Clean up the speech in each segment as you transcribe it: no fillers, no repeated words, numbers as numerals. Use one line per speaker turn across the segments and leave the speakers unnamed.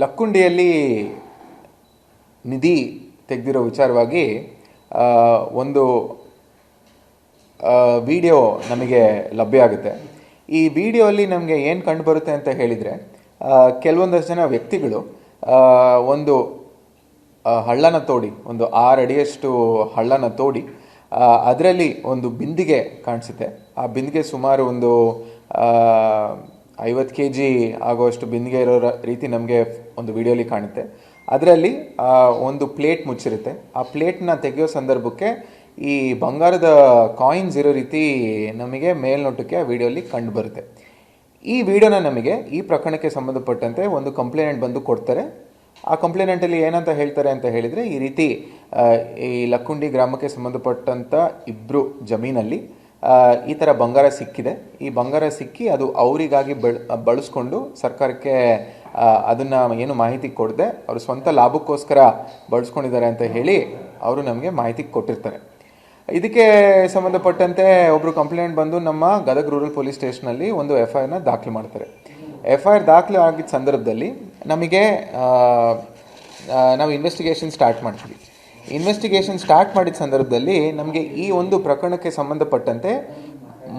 ಲಕ್ಕುಂಡಿಯಲ್ಲಿ ನಿಧಿ ತೆಗೆದಿರೋ ವಿಚಾರವಾಗಿ ಒಂದು ವಿಡಿಯೋ ನಮಗೆ ಲಭ್ಯ ಆಗುತ್ತೆ. ಈ ವಿಡಿಯೋಲ್ಲಿ ನಮಗೆ ಏನು ಕಂಡು ಬರುತ್ತೆ ಅಂತ ಹೇಳಿದರೆ, ಕೆಲವೊಂದಷ್ಟು ಜನ ವ್ಯಕ್ತಿಗಳು ಒಂದು ಹಳ್ಳನ ತೋಡಿ, ಒಂದು 6 ಅಡಿಯಷ್ಟು ಹಳ್ಳನ ತೋಡಿ ಅದರಲ್ಲಿ ಒಂದು ಬಿಂದಿಗೆ ಕಾಣಿಸುತ್ತೆ. ಆ ಬಿಂದಿಗೆ ಸುಮಾರು ಒಂದು 50 kg ಆಗುವಷ್ಟು ಬಿಂದಿಗೆ ಇರೋ ರೀತಿ ನಮಗೆ ಒಂದು ವಿಡಿಯೋಲಿ ಕಾಣುತ್ತೆ. ಅದರಲ್ಲಿ ಒಂದು ಪ್ಲೇಟ್ ಮುಚ್ಚಿರುತ್ತೆ. ಆ ಪ್ಲೇಟ್ನ ತೆಗೆಯೋ ಸಂದರ್ಭಕ್ಕೆ ಈ ಬಂಗಾರದ ಕಾಯಿನ್ಸ್ ಇರೋ ರೀತಿ ನಮಗೆ ಮೇಲ್ನೋಟಕ್ಕೆ ಆ ವಿಡಿಯೋಲಿ ಕಂಡು ಬರುತ್ತೆ. ಈ ವಿಡಿಯೋನ ನಮಗೆ ಈ ಪ್ರಕರಣಕ್ಕೆ ಸಂಬಂಧಪಟ್ಟಂತೆ ಒಂದು ಕಂಪ್ಲೇಂಟ್ ಬಂದು ಕೊಡ್ತಾರೆ. ಆ ಕಂಪ್ಲೇಂಟಲ್ಲಿ ಏನಂತ ಹೇಳ್ತಾರೆ ಅಂತ ಹೇಳಿದರೆ, ಈ ರೀತಿ ಈ ಲಕ್ಕುಂಡಿ ಗ್ರಾಮಕ್ಕೆ ಸಂಬಂಧಪಟ್ಟಂಥ 2 ಜಮೀನಲ್ಲಿ ಈ ಥರ ಬಂಗಾರ ಸಿಕ್ಕಿದೆ. ಈ ಬಂಗಾರ ಸಿಕ್ಕಿ ಅದು ಅವರಿಗಾಗಿ ಬಳಸ್ಕೊಂಡು ಸರ್ಕಾರಕ್ಕೆ ಅದನ್ನು ಏನು ಮಾಹಿತಿ ಕೊಡದೆ ಅವರು ಸ್ವಂತ ಲಾಭಕ್ಕೋಸ್ಕರ ಬಳಸ್ಕೊಂಡಿದ್ದಾರೆ ಅಂತ ಹೇಳಿ ಅವರು ನಮಗೆ ಮಾಹಿತಿ ಕೊಟ್ಟಿರ್ತಾರೆ. ಇದಕ್ಕೆ ಸಂಬಂಧಪಟ್ಟಂತೆ ಒಬ್ಬರು ಕಂಪ್ಲೇಂಟ್ ಬಂದು ನಮ್ಮ ಗದಗ ರೂರಲ್ ಪೊಲೀಸ್ ಸ್ಟೇಷನಲ್ಲಿ ಒಂದು FIR ದಾಖಲು ಮಾಡ್ತಾರೆ. FIR ದಾಖಲು ಆಗಿದ್ದ ಸಂದರ್ಭದಲ್ಲಿ ನಮಗೆ ನಾವು ಇನ್ವೆಸ್ಟಿಗೇಷನ್ ಸ್ಟಾರ್ಟ್ ಮಾಡ್ತೀವಿ. ಇನ್ವೆಸ್ಟಿಗೇಷನ್ ಸ್ಟಾರ್ಟ್ ಮಾಡಿದ ಸಂದರ್ಭದಲ್ಲಿ ನಮಗೆ ಈ ಒಂದು ಪ್ರಕರಣಕ್ಕೆ ಸಂಬಂಧಪಟ್ಟಂತೆ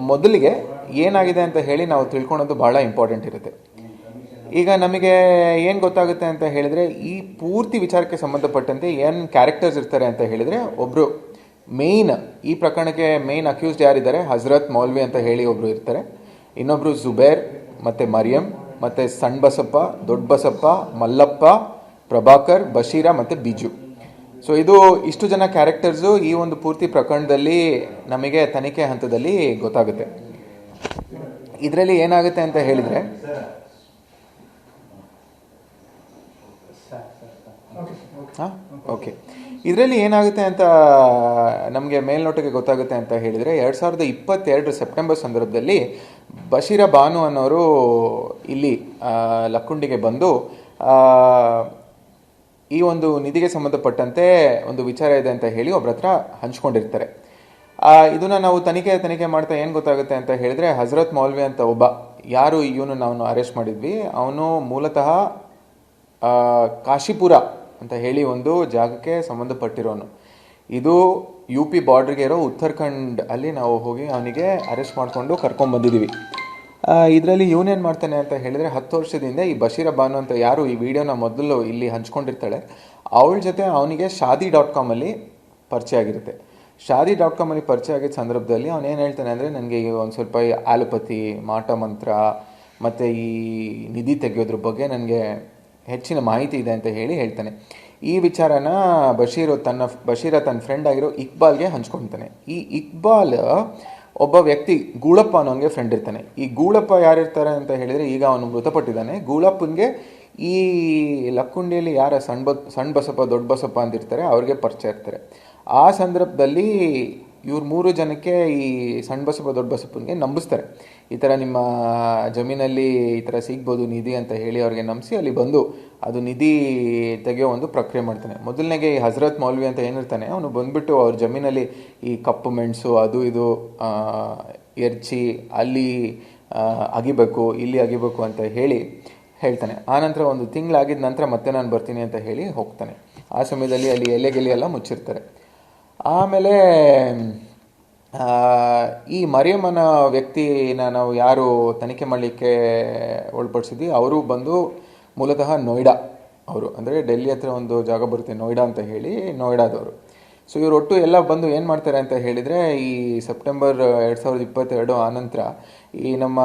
ಮೊದಲಿಗೆ ಏನಾಗಿದೆ ಅಂತ ಹೇಳಿ ನಾವು ತಿಳ್ಕೊಳೋದು ಭಾಳ ಇಂಪಾರ್ಟೆಂಟ್ ಇರುತ್ತೆ. ಈಗ ನಮಗೆ ಏನು ಗೊತ್ತಾಗುತ್ತೆ ಅಂತ ಹೇಳಿದರೆ, ಈ ಪೂರ್ತಿ ವಿಚಾರಕ್ಕೆ ಸಂಬಂಧಪಟ್ಟಂತೆ ಏನು ಕ್ಯಾರೆಕ್ಟರ್ಸ್ ಇರ್ತಾರೆ ಅಂತ ಹೇಳಿದರೆ, ಒಬ್ಬರು ಈ ಪ್ರಕರಣಕ್ಕೆ ಮೇನ್ ಅಕ್ಯೂಸ್ಡ್ ಯಾರಿದ್ದಾರೆ, ಹಜರತ್ ಮೌಲ್ವಿ ಅಂತ ಹೇಳಿ ಒಬ್ಬರು ಇರ್ತಾರೆ. ಇನ್ನೊಬ್ಬರು ಜುಬೇರ್, ಮತ್ತು ಮರಿಯಂ, ಮತ್ತು ಸಣ್ಣ ಬಸಪ್ಪ, ದೊಡ್ಡ ಬಸಪ್ಪ, ಮಲ್ಲಪ್ಪ, ಪ್ರಭಾಕರ್, ಬಶೀರ ಮತ್ತು ಬಿಜು. ಸೊ ಇಷ್ಟು ಜನ ಕ್ಯಾರೆಕ್ಟರ್ಸು ಈ ಒಂದು ಪೂರ್ತಿ ಪ್ರಕರಣದಲ್ಲಿ ನಮಗೆ ತನಿಖೆ ಹಂತದಲ್ಲಿ ಗೊತ್ತಾಗುತ್ತೆ. ಇದರಲ್ಲಿ ಏನಾಗುತ್ತೆ ಅಂತ ಹೇಳಿದರೆ, ಇದರಲ್ಲಿ ಏನಾಗುತ್ತೆ ಅಂತ ನಮಗೆ ಮೇಲ್ನೋಟಕ್ಕೆ ಗೊತ್ತಾಗುತ್ತೆ ಅಂತ ಹೇಳಿದರೆ, 2022 ಸೆಪ್ಟೆಂಬರ್ ಸಂದರ್ಭದಲ್ಲಿ ಬಶೀರ ಬಾನು ಅನ್ನೋರು ಇಲ್ಲಿ ಲಕ್ಕುಂಡಿಗೆ ಬಂದು ಈ ಒಂದು ನಿಧಿಗೆ ಸಂಬಂಧಪಟ್ಟಂತೆ ಒಂದು ವಿಚಾರ ಇದೆ ಅಂತ ಹೇಳಿ ಒಬ್ಬರ ಹತ್ರ ಹಂಚ್ಕೊಂಡಿರ್ತಾರೆ. ಇದನ್ನು ನಾವು ತನಿಖೆ ಮಾಡ್ತಾ ಏನು ಗೊತ್ತಾಗುತ್ತೆ ಅಂತ ಹೇಳಿದರೆ, ಹಜರತ್ ಮೌಲ್ವಿ ಅಂತ ಒಬ್ಬ, ಯಾರು ಇವನು ನಾವು ಅರೆಸ್ಟ್ ಮಾಡಿದ್ವಿ, ಅವನು ಮೂಲತಃ ಕಾಶಿಪುರ ಅಂತ ಹೇಳಿ ಒಂದು ಜಾಗಕ್ಕೆ ಸಂಬಂಧಪಟ್ಟಿರೋನು. ಇದು UP ಬಾರ್ಡ್ರಿಗೆ ಇರೋ ಉತ್ತರಾಖಂಡ್ ಅಲ್ಲಿ ನಾವು ಹೋಗಿ ಅವನಿಗೆ ಅರೆಸ್ಟ್ ಮಾಡಿಕೊಂಡು ಕರ್ಕೊಂಡ್ಬಂದಿದ್ದೀವಿ. ಇದರಲ್ಲಿ ಇವನೇನು ಮಾಡ್ತಾನೆ ಅಂತ ಹೇಳಿದರೆ, 10 ವರ್ಷದಿಂದ ಈ ಬಶೀರ ಬಾನು ಅಂತ ಯಾರು ಈ ವಿಡಿಯೋನ ಮೊದಲು ಇಲ್ಲಿ ಹಂಚ್ಕೊಂಡಿರ್ತಾಳೆ, ಅವಳ ಜೊತೆ ಅವನಿಗೆ shaadi.com ಪರಿಚಯ ಆಗಿರುತ್ತೆ. shaadi.com ಪರಿಚಯ ಆಗಿದ್ದ ಸಂದರ್ಭದಲ್ಲಿ ಅವನೇನು ಹೇಳ್ತಾನೆ ಅಂದರೆ, ನನಗೆ ಒಂದು ಸ್ವಲ್ಪ ಆಲೋಪತಿ, ಮಾಟ ಮಂತ್ರ ಮತ್ತು ಈ ನಿಧಿ ತೆಗೆಯೋದ್ರ ಬಗ್ಗೆ ನನಗೆ ಹೆಚ್ಚಿನ ಮಾಹಿತಿ ಇದೆ ಅಂತ ಹೇಳ್ತಾನೆ. ಈ ವಿಚಾರನ ಬಶೀರ ತನ್ನ ಫ್ರೆಂಡ್ ಆಗಿರೋ ಇಕ್ಬಾಲ್ಗೆ ಹಂಚ್ಕೊಳ್ತಾನೆ. ಈ ಇಕ್ಬಾಲ್ ಒಬ್ಬ ವ್ಯಕ್ತಿ, ಗೂಳಪ್ಪ ಅನ್ನೋಂಗೆ ಫ್ರೆಂಡ್ ಇರ್ತಾನೆ. ಈ ಗೂಳಪ್ಪ ಯಾರಿರ್ತಾರೆ ಅಂತ ಹೇಳಿದರೆ, ಈಗ ಅವನು ಮೃತಪಟ್ಟಿದ್ದಾನೆ. ಗೂಳಪ್ಪನಿಗೆ ಈ ಲಕ್ಕುಂಡಿಯಲ್ಲಿ ಯಾರ ಸಣ್ಣ ಬಸಪ್ಪ, ದೊಡ್ಡ ಬಸಪ್ಪ ಅಂತಿರ್ತಾರೆ, ಅವ್ರಿಗೆ ಪರಿಚಯ ಇರ್ತಾರೆ. ಆ ಸಂದರ್ಭದಲ್ಲಿ ಇವ್ರು 3 ಜನಕ್ಕೆ ಈ ಸಣ್ಣ ಬಸಪ್ಪ, ದೊಡ್ಡ ಬಸಪ್ಪನಿಗೆ ನಂಬಿಸ್ತಾರೆ. ಈ ಥರ ನಿಮ್ಮ ಜಮೀನಲ್ಲಿ ಈ ಥರ ಸಿಗ್ಬೋದು ನಿಧಿ ಅಂತ ಹೇಳಿ ಅವ್ರಿಗೆ ನಂಬಿಸಿ ಅಲ್ಲಿ ಬಂದು ಅದು ನಿಧಿ ತೆಗೆಯೋ ಒಂದು ಪ್ರಕ್ರಿಯೆ ಮಾಡ್ತಾನೆ. ಮೊದಲನೇಗೆ ಈ ಹಜರತ್ ಮೌಲ್ವಿ ಅಂತ ಏನಿರ್ತಾನೆ, ಅವನು ಬಂದುಬಿಟ್ಟು ಅವ್ರ ಜಮೀನಲ್ಲಿ ಈ ಕಪ್ಪು ಮೆಣಸು ಅದು ಇದು ಎರ್ಚಿ ಅಲ್ಲಿ ಅಗಿಬೇಕು, ಇಲ್ಲಿ ಅಗಿಬೇಕು ಅಂತ ಹೇಳ್ತಾನೆ. ಆನಂತರ ಒಂದು ತಿಂಗಳಾಗಿದ್ದ ನಂತರ ಮತ್ತೆ ನಾನು ಬರ್ತೀನಿ ಅಂತ ಹೇಳಿ ಹೋಗ್ತಾನೆ. ಆ ಸಮಯದಲ್ಲಿ ಅಲ್ಲಿ ಎಲೆಗೆಲೆ ಎಲ್ಲ ಮುಚ್ಚಿರ್ತಾರೆ. ಆಮೇಲೆ ಈ ಮರಿಯಮ್ಮನ ವ್ಯಕ್ತಿನ ನಾವು ಯಾರು ತನಿಖೆ ಮಾಡಲಿಕ್ಕೆ ಒಳಪಡಿಸಿದ್ವಿ, ಅವರು ಬಂದು ಮೂಲತಃ ನೋಯ್ಡಾ ಅವರು, ಅಂದರೆ ಡೆಲ್ಲಿ ಹತ್ರ ಒಂದು ಜಾಗ ಬರುತ್ತೆ ನೋಯ್ಡಾ ಅಂತ ಹೇಳಿ, ನೋಯ್ಡಾದವರು. ಸೊ ಇವರು ಒಟ್ಟು ಎಲ್ಲ ಬಂದು ಏನು ಮಾಡ್ತಾರೆ ಅಂತ ಹೇಳಿದರೆ, ಈ ಸೆಪ್ಟೆಂಬರ್ 2022 ಆನಂತರ ಈ ನಮ್ಮ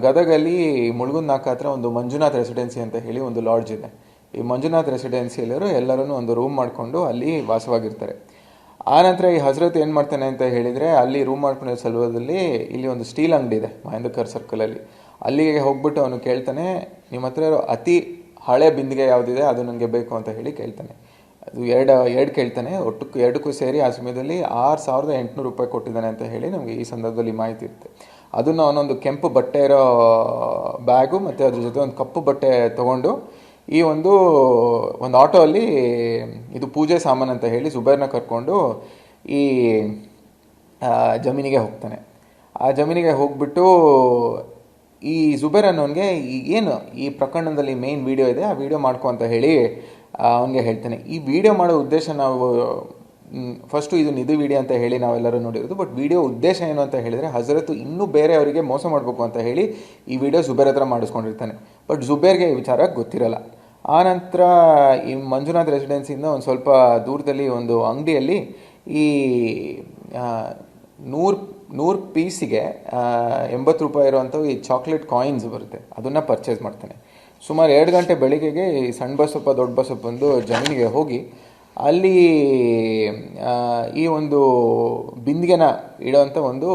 ಗದಗಲ್ಲಿ ಮುಳುಗುಂದ ನಾಕ ಹತ್ರ ಒಂದು ಮಂಜುನಾಥ್ ರೆಸಿಡೆನ್ಸಿ ಅಂತ ಹೇಳಿ ಒಂದು ಲಾಡ್ಜ್ ಇದೆ. ಈ ಮಂಜುನಾಥ್ ರೆಸಿಡೆನ್ಸಿಯಲ್ಲರೂ ಎಲ್ಲರೂ ಒಂದು ರೂಮ್ ಮಾಡಿಕೊಂಡು ಅಲ್ಲಿ ವಾಸವಾಗಿರ್ತಾರೆ. ಆನಂತರ ಈ ಹಜರತ್ ಏನು ಮಾಡ್ತಾನೆ ಅಂತ ಹೇಳಿದರೆ, ಅಲ್ಲಿ ರೂಮ್ ಮಾಡ್ಕೊಂಡಿರೋ ಸಲುವದಲ್ಲಿ ಇಲ್ಲಿ ಒಂದು ಸ್ಟೀಲ್ ಅಂಗಡಿ ಇದೆ ಮಹೇಂದ್ರಕರ್ ಸರ್ಕಲಲ್ಲಿ. ಅಲ್ಲಿಗೆ ಹೋಗ್ಬಿಟ್ಟು ಅವನು ಕೇಳ್ತಾನೆ, ನಿಮ್ಮ ಹತ್ರ ಇರೋ ಅತಿ ಹಳೆ ಬಿಂದಿಗೆ ಯಾವುದಿದೆ ಅದು ನನಗೆ ಬೇಕು ಅಂತ ಹೇಳಿ ಕೇಳ್ತಾನೆ. ಅದು ಎರಡು ಕೇಳ್ತಾನೆ. ಎರಡಕ್ಕೂ ಸೇರಿ ಆ ಸಮಯದಲ್ಲಿ 6,800 ರೂಪಾಯಿ ಕೊಟ್ಟಿದ್ದಾನೆ ಅಂತ ಹೇಳಿ ನಮಗೆ ಈ ಸಂದರ್ಭದಲ್ಲಿ ಮಾಹಿತಿ ಇರುತ್ತೆ. ಅದನ್ನು ಅವನೊಂದು ಕೆಂಪು ಬಟ್ಟೆ ಇರೋ ಬ್ಯಾಗು ಮತ್ತು ಅದ್ರ ಜೊತೆ ಒಂದು ಕಪ್ಪು ಬಟ್ಟೆ ತೊಗೊಂಡು ಈ ಒಂದು ಆಟೋ ಅಲ್ಲಿ ಇದು ಪೂಜೆ ಸಾಮಾನು ಅಂತ ಹೇಳಿ ಜುಬೇರ್ನ ಕರ್ಕೊಂಡು ಈ ಜಮೀನಿಗೆ ಹೋಗ್ತಾನೆ. ಆ ಜಮೀನಿಗೆ ಹೋಗ್ಬಿಟ್ಟು ಈ ಜುಬೇರ್ ಅನ್ನೋನಿಗೆ ಏನು ಈ ಪ್ರಕರಣದಲ್ಲಿ ಮೇನ್ ವಿಡಿಯೋ ಇದೆ, ಆ ವಿಡಿಯೋ ಮಾಡ್ಕೊ ಅಂತ ಹೇಳಿ ಅವನಿಗೆ ಹೇಳ್ತಾನೆ. ಈ ವಿಡಿಯೋ ಮಾಡೋ ಉದ್ದೇಶ ನಾವು ಫಸ್ಟು ಇದು ನಿಧಿ ವಿಡಿಯೋ ಅಂತ ಹೇಳಿ ನಾವೆಲ್ಲರೂ ನೋಡಿರೋದು. ಬಟ್ ವಿಡಿಯೋ ಉದ್ದೇಶ ಏನು ಅಂತ ಹೇಳಿದರೆ, ಹಜರತ್ ಇನ್ನೂ ಬೇರೆಯವರಿಗೆ ಮೋಸ ಮಾಡಬೇಕು ಅಂತ ಹೇಳಿ ಈ ವಿಡಿಯೋ ಜುಬೇರ್ ಹತ್ರ ಮಾಡಿಸ್ಕೊಂಡಿರ್ತಾನೆ. ಬಟ್ ಜುಬೇರ್ಗೆ ಈ ವಿಚಾರ ಗೊತ್ತಿರಲ್ಲ. ಆನಂತರ ಈ ಮಂಜುನಾಥ್ ರೆಸಿಡೆನ್ಸಿಯಿಂದ ಒಂದು ಸ್ವಲ್ಪ ದೂರದಲ್ಲಿ ಒಂದು ಅಂಗಡಿಯಲ್ಲಿ ಈ 100 ಪೀಸಿಗೆ 80 ರೂಪಾಯಿ ಇರುವಂಥ ಈ ಚಾಕ್ಲೇಟ್ ಕಾಯಿನ್ಸ್ ಬರುತ್ತೆ, ಅದನ್ನು ಪರ್ಚೇಸ್ ಮಾಡ್ತಾನೆ. ಸುಮಾರು 2 ಗಂಟೆ ಬೆಳಿಗ್ಗೆಗೆ ಈ ಸಣ್ಣ ಬಸಪ್ಪ ದೊಡ್ಡ ಬಸಪ್ಪ ಬಂದು ಜಮೀನಿಗೆ ಹೋಗಿ ಅಲ್ಲಿ ಈ ಒಂದು ಬಿಂದಿಗೆನ ಇಡೋವಂಥ ಒಂದು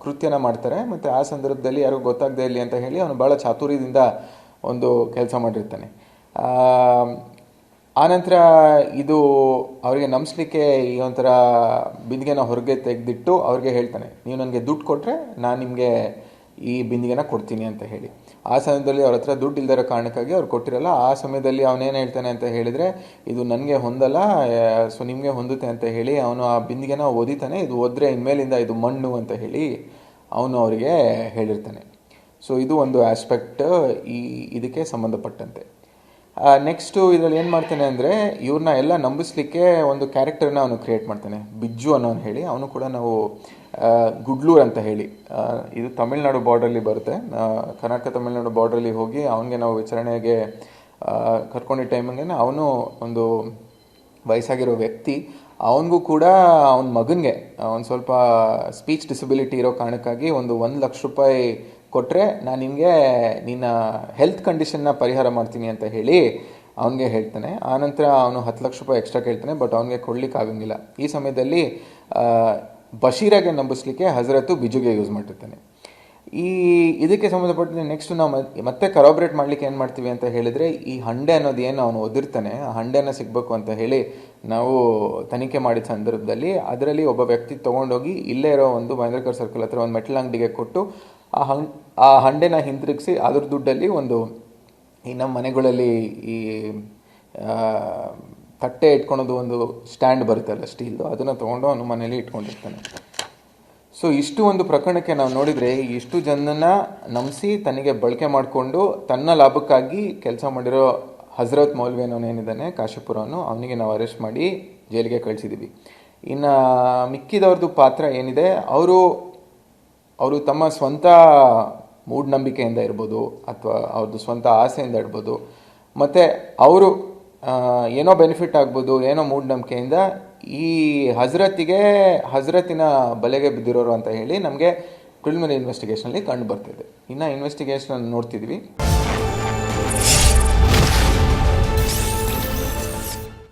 ಕೃತ್ಯನ ಮಾಡ್ತಾರೆ. ಮತ್ತು ಆ ಸಂದರ್ಭದಲ್ಲಿ ಯಾರಿಗೂ ಗೊತ್ತಾಗದೇ ಇರಲಿ ಅಂತ ಹೇಳಿ ಅವನು ಭಾಳ ಚಾತುರ್ಯದಿಂದ ಒಂದು ಕೆಲಸ ಮಾಡಿರ್ತಾನೆ. ಆನಂತರ ಇದು ಅವರಿಗೆ ನಂಬಿಸ್ಲಿಕ್ಕೆ ಈ ಒಂಥರ ಬಿಂದಿಗೆನ ಹೊರಗೆ ತೆಗೆದಿಟ್ಟು ಅವ್ರಿಗೆ ಹೇಳ್ತಾನೆ, ನೀವು ನನಗೆ ದುಡ್ಡು ಕೊಟ್ಟರೆ ನಾನು ನಿಮಗೆ ಈ ಬಿಂದಿಗೆನ ಕೊಡ್ತೀನಿ ಅಂತ ಹೇಳಿ. ಆ ಸಮಯದಲ್ಲಿ ಅವ್ರ ಹತ್ರ ದುಡ್ಡು ಇಲ್ದಿರೋ ಕಾರಣಕ್ಕಾಗಿ ಅವ್ರು ಕೊಟ್ಟಿರಲ್ಲ. ಆ ಸಮಯದಲ್ಲಿ ಅವನೇನು ಹೇಳ್ತಾನೆ ಅಂತ ಹೇಳಿದರೆ, ಇದು ನನಗೆ ಹೊಂದಲ್ಲ, ಸೊ ನಿಮಗೆ ಹೊಂದುತ್ತೆ ಅಂತ ಹೇಳಿ ಅವನು ಆ ಬಿಂದಿಗೆನ ಓದಿತಾನೆ. ಇದು ಓದ್ರೆ ಇನ್ಮೇಲಿಂದ ಇದು ಮಣ್ಣು ಅಂತ ಹೇಳಿ ಅವನು ಅವರಿಗೆ ಹೇಳಿರ್ತಾನೆ. ಸೊ ಇದು ಒಂದು ಆಸ್ಪೆಕ್ಟ್ ಇದಕ್ಕೆ ಸಂಬಂಧಪಟ್ಟಂತೆ. ನೆಕ್ಸ್ಟು ಇದರಲ್ಲಿ ಏನು ಮಾಡ್ತಾನೆ ಅಂದರೆ, ಇವ್ರನ್ನ ಎಲ್ಲ ನಂಬಿಸ್ಲಿಕ್ಕೆ ಒಂದು ಕ್ಯಾರೆಕ್ಟರ್ನ ಅವನು ಕ್ರಿಯೇಟ್ ಮಾಡ್ತಾನೆ, ಬಿಜ್ಜು ಅನ್ನೋನು ಹೇಳಿ. ಅವನು ಕೂಡ ನಾವು ಗುಡ್ಲೂರ್ ಅಂತ ಹೇಳಿ, ಇದು ತಮಿಳ್ನಾಡು ಬಾರ್ಡ್ರಲ್ಲಿ ಬರುತ್ತೆ, ಕರ್ನಾಟಕ ತಮಿಳ್ನಾಡು ಬಾರ್ಡ್ರಲ್ಲಿ ಹೋಗಿ ಅವನಿಗೆ ನಾವು ವಿಚಾರಣೆಗೆ ಕರ್ಕೊಂಡಿದ್ದ ಟೈಮಿಗೆ ಅವನು ಒಂದು ವಯಸ್ಸಾಗಿರೋ ವ್ಯಕ್ತಿ. ಅವನಿಗೂ ಕೂಡ ಅವನ ಮಗನಿಗೆ ಒಂದು ಸ್ವಲ್ಪ ಸ್ಪೀಚ್ ಡಿಸಬಿಲಿಟಿ ಇರೋ ಕಾರಣಕ್ಕಾಗಿ ಒಂದು 1 ಲಕ್ಷ ರೂಪಾಯಿ ಕೊಟ್ಟರೆ ನಾನು ನಿಮಗೆ ನಿನ್ನ ಹೆಲ್ತ್ ಕಂಡೀಷನ್ನ ಪರಿಹಾರ ಮಾಡ್ತೀನಿ ಅಂತ ಹೇಳಿ ಅವನಿಗೆ ಹೇಳ್ತಾನೆ. ಆನಂತರ ಅವನು 10 ಲಕ್ಷ ರೂಪಾಯಿ ಎಕ್ಸ್ಟ್ರಾ ಕೇಳ್ತಾನೆ, ಬಟ್ ಅವನಿಗೆ ಕೊಡ್ಲಿಕ್ಕೆ ಆಗಂಗಿಲ್ಲ. ಈ ಸಮಯದಲ್ಲಿ ಬಶೀರಾಗೆ ನಂಬಿಸ್ಲಿಕ್ಕೆ ಹಜರತ್ತು ಬಿಜುಗೆ ಯೂಸ್ ಮಾಡಿರ್ತಾನೆ. ಇದಕ್ಕೆ ಸಂಬಂಧಪಟ್ಟಂತೆ ನೆಕ್ಸ್ಟ್ ನಾವು ಮತ್ತೆ ಕರಾಬ್ರೇಟ್ ಮಾಡಲಿಕ್ಕೆ ಏನು ಮಾಡ್ತೀವಿ ಅಂತ ಹೇಳಿದರೆ, ಈ ಹಂಡೆ ಅನ್ನೋದು ಏನು ಅವನು ಓದಿರ್ತಾನೆ, ಆ ಹಂಡೆನ ಸಿಗಬೇಕು ಅಂತ ಹೇಳಿ ನಾವು ತನಿಖೆ ಮಾಡಿದ ಸಂದರ್ಭದಲ್ಲಿ ಅದರಲ್ಲಿ ಒಬ್ಬ ವ್ಯಕ್ತಿ ತೊಗೊಂಡೋಗಿ ಇಲ್ಲೇ ಇರೋ ಒಂದು ಮಹೇಂದ್ರಕರ್ ಸರ್ಕಲ್ ಹತ್ರ ಒಂದು ಮೆಟಲ್ ಅಂಗಡಿಗೆ ಕೊಟ್ಟು ಆ ಹಂಡೆನ ಹಿಂತಿರುಗಿಸಿ ಅದ್ರ ದುಡ್ಡಲ್ಲಿ ಒಂದು ಈ ನಮ್ಮ ಮನೆಗಳಲ್ಲಿ ಈ ತಟ್ಟೆ ಇಟ್ಕೊಳೋದು ಒಂದು ಸ್ಟ್ಯಾಂಡ್ ಬರುತ್ತಲ್ಲ ಸ್ಟೀಲ್ದು, ಅದನ್ನು ತೊಗೊಂಡು ಅವನು ಮನೇಲಿ ಇಟ್ಕೊಂಡಿರ್ತಾನೆ. ಸೊ ಇಷ್ಟು ಒಂದು ಪ್ರಕರಣಕ್ಕೆ ನಾವು ನೋಡಿದರೆ, ಇಷ್ಟು ಜನನ ನಂಬಿಸಿ ತನಗೆ ಬಳಕೆ ಮಾಡಿಕೊಂಡು ತನ್ನ ಲಾಭಕ್ಕಾಗಿ ಕೆಲಸ ಮಾಡಿರೋ ಹಜರತ್ ಮೌಲ್ವಿ ಅನ್ನೋನೇನಿದ್ದಾನೆ ಕಾಶಿಪುರವನು, ಅವನಿಗೆ ನಾವು ಅರೆಸ್ಟ್ ಮಾಡಿ ಜೈಲಿಗೆ ಕಳಿಸಿದ್ದೀವಿ. ಇನ್ನು ಮಿಕ್ಕಿದವ್ರದ್ದು ಪಾತ್ರ ಏನಿದೆ, ಅವರು ತಮ್ಮ ಸ್ವಂತ ಮೂಢನಂಬಿಕೆಯಿಂದ ಇರ್ಬೋದು ಅಥವಾ ಅವ್ರದ್ದು ಸ್ವಂತ ಆಸೆಯಿಂದ ಇರ್ಬೋದು, ಮತ್ತು ಅವರು ಏನೋ ಬೆನಿಫಿಟ್ ಆಗ್ಬೋದು, ಏನೋ ಮೂಢನಂಬಿಕೆಯಿಂದ ಈ ಹಜರತಿನ ಬಲೆಗೆ ಬಿದ್ದಿರೋರು ಅಂತ ಹೇಳಿ ನಮಗೆ ಪ್ರಿಲಿಮಿನರಿ ಇನ್ವೆಸ್ಟಿಗೇಷನಲ್ಲಿ ಕಂಡು ಬರ್ತಿದೆ. ಇನ್ನು ಇನ್ವೆಸ್ಟಿಗೇಷನ್ ನೋಡ್ತಿದ್ವಿ.